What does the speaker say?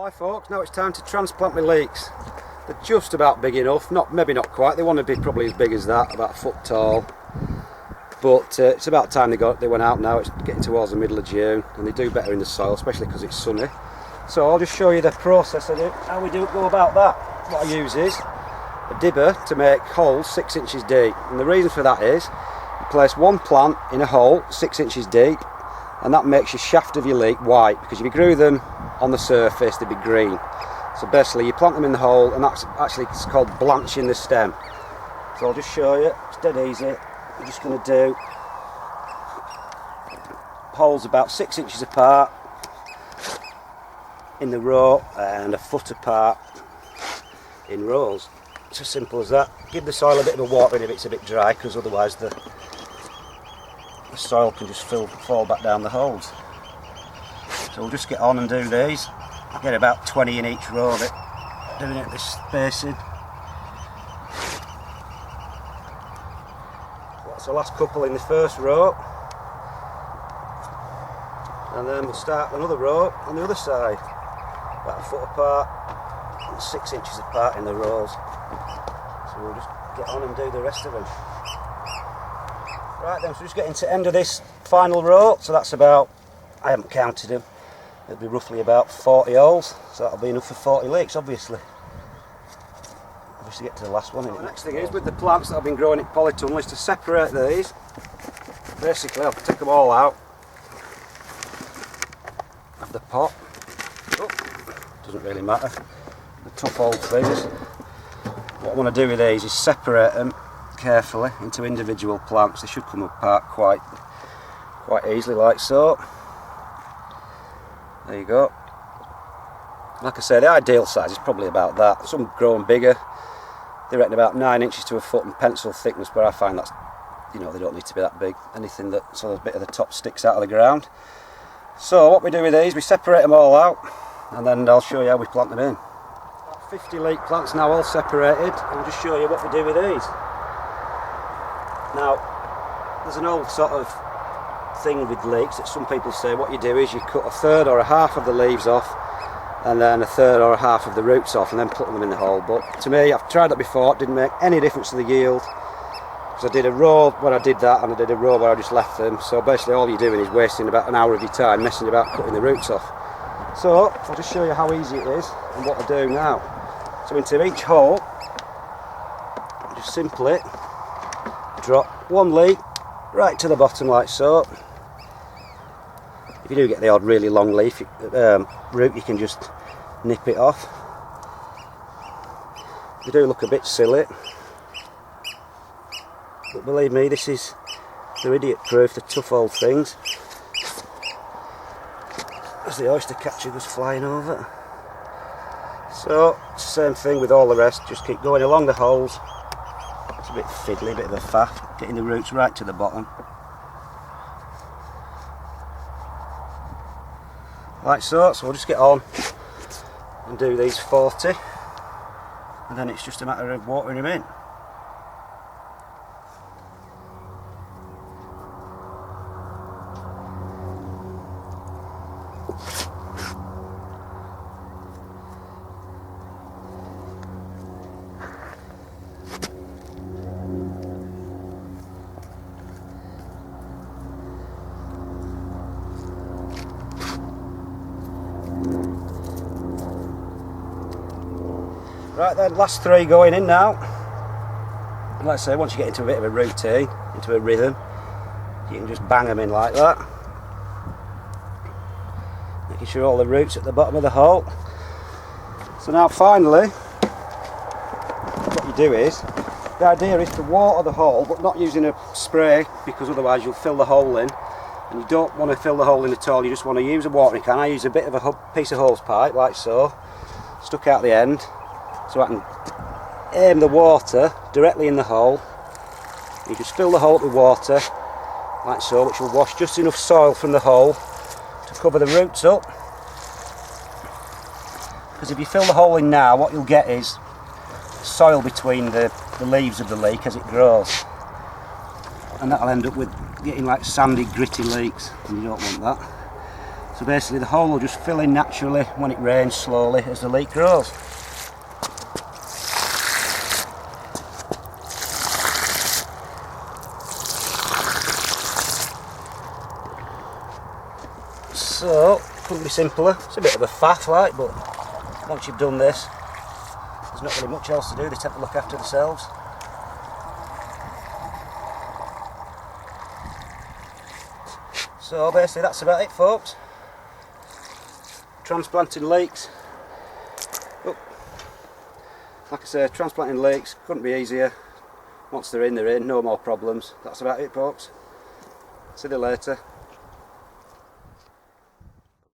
Hi folks, now it's time to transplant my leeks. They're just about big enough, maybe not quite, they want to be probably as big as that, about a foot tall. But it's about time they went out now. It's getting towards the middle of June and they do better in the soil, especially because it's sunny. So I'll just show you the process I do, how we go about that. What I use is a dibber to make holes 6 inches deep, and the reason for that is you place one plant in a hole 6 inches deep, and that makes your shaft of your leek white, because if you grew them on the surface they'd be green. So basically you plant them in the hole, and that's actually, it's called blanching the stem. So I'll just show you, it's dead easy. I'm just going to do holes about 6 inches apart in the row and a foot apart in rows. It's as simple as that. Give the soil a bit of a watering if it's a bit dry, because otherwise the soil can just fall back down the holes. So we'll just get on and do these. I get about 20 in each row of it, doing it this spacing. That's the last couple in the first row, and then we'll start another row on the other side, about a foot apart and 6 inches apart in the rows. So we'll just get on and do the rest of them. Right then, so just getting to the end of this final row, so that's about, I haven't counted them, it'll be roughly about 40 holes, so that'll be enough for 40 leeks, obviously get to the last one. The next thing is, with the plants that I've been growing at polytunnel, is to separate these. Basically I'll take them all out of the pot. Doesn't really matter, the tough old things. What I want to do with these is separate them carefully into individual plants. They should come apart quite easily, like so. There you go. Like I say, the ideal size is probably about that. Some growing bigger. They reckon about 9 inches to a foot in pencil thickness, but I find that's, you know, they don't need to be that big. Anything that sort of a bit of the top sticks out of the ground. So what we do with these, we separate them all out, and then I'll show you how we plant them in. 50 leek plants now all separated. I'll just show you what we do with these. Now, there's an old sort of thing with leeks that some people say what you do is you cut a third or a half of the leaves off, and then a third or a half of the roots off, and then put them in the hole. But to me, I've tried that before, it didn't make any difference to the yield, because I did a row where I did that, and I did a row where I just left them. So basically all you're doing is wasting about an hour of your time messing about cutting the roots off. So I'll just show you how easy it is and what I do now. So into each hole, I just simply drop one leek right to the bottom like so. If you do get the odd really long leaf root, you can just nip it off. They do look a bit silly, but believe me, this is, they're idiot proof, they're tough old things. As the oyster catcher goes flying over. So it's the same thing with all the rest, just keep going along the holes. It's a bit fiddly, a bit of a faff, getting the roots right to the bottom. Like so, so we'll just get on and do these 40, and then it's just a matter of watering them in. Right then, last 3 going in now. And like I say, once you get into a bit of a routine, into a rhythm, you can just bang them in like that. Making sure all the roots at the bottom of the hole. So now finally, what you do is, the idea is to water the hole, but not using a spray, because otherwise you'll fill the hole in. And you don't want to fill the hole in at all, you just want to use a watering can. I use a bit of a piece of hose pipe, like so, stuck out the end, so I can aim the water directly in the hole. You just fill the hole with water, like so, which will wash just enough soil from the hole to cover the roots up. Because if you fill the hole in now, what you'll get is soil between the leaves of the leek as it grows. And that'll end up with getting like sandy, gritty leeks, and you don't want that. So basically the hole will just fill in naturally when it rains slowly as the leek grows. So, couldn't be simpler. It's a bit of a faff like, but once you've done this, there's not really much else to do. They tend to look after themselves. So basically that's about it, folks. Transplanting leeks. Oh, like I say, transplanting leeks couldn't be easier. Once they're in, no more problems. That's about it, folks. See you later.